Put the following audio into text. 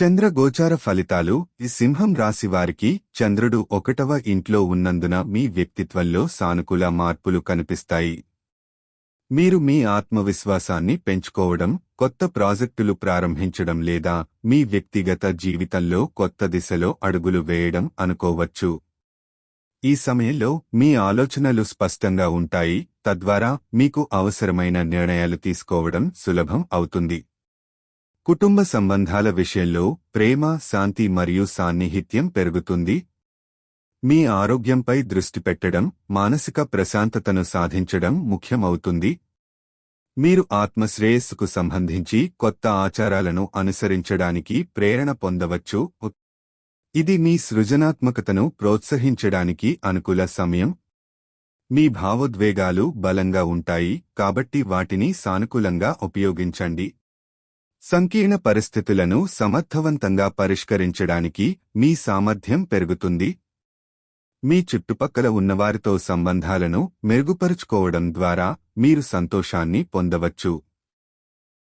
చంద్రగోచార ఫలితాలు ఈ సింహం రాశివారికి చంద్రుడు 1వ ఇంట్లో ఉన్నందున మీ వ్యక్తిత్వంలో సానుకూల మార్పులు కనిపిస్తాయి. మీరు మీ ఆత్మవిశ్వాసాన్ని పెంచుకోవడం, కొత్త ప్రాజెక్టులు ప్రారంభించడం లేదా మీ వ్యక్తిగత జీవితంలో కొత్త దిశలో అడుగులు వేయడం అనుకోవచ్చు. ఈ సమయంలో మీ ఆలోచనలు స్పష్టంగా ఉంటాయి, తద్వారా మీకు అవసరమైన నిర్ణయాలు తీసుకోవడం సులభం అవుతుంది. కుటుంబ సంబంధాల విషయంలో ప్రేమ, శాంతి మరియు సాన్నిహిత్యం పెరుగుతుంది. మీ ఆరోగ్యంపై దృష్టి పెట్టడం, మానసిక ప్రశాంతతను సాధించడం ముఖ్యమవుతుంది. మీరు ఆత్మశ్రేయస్సుకు సంబంధించి కొత్త ఆచారాలను అనుసరించడానికి ప్రేరణ పొందవచ్చు. ఇది మీ సృజనాత్మకతను ప్రోత్సహించడానికి అనుకూల సమయం. మీ భావోద్వేగాలు బలంగా ఉంటాయి, కాబట్టి వాటిని సానుకూలంగా ఉపయోగించండి. సంకీర్ణ పరిస్థితులను సమర్థవంతంగా పరిష్కరించడానికి మీ సామర్థ్యం పెరుగుతుంది. మీ చుట్టుపక్కల ఉన్నవారితో సంబంధాలను మెరుగుపరుచుకోవడం ద్వారా మీరు సంతోషాన్ని పొందవచ్చు.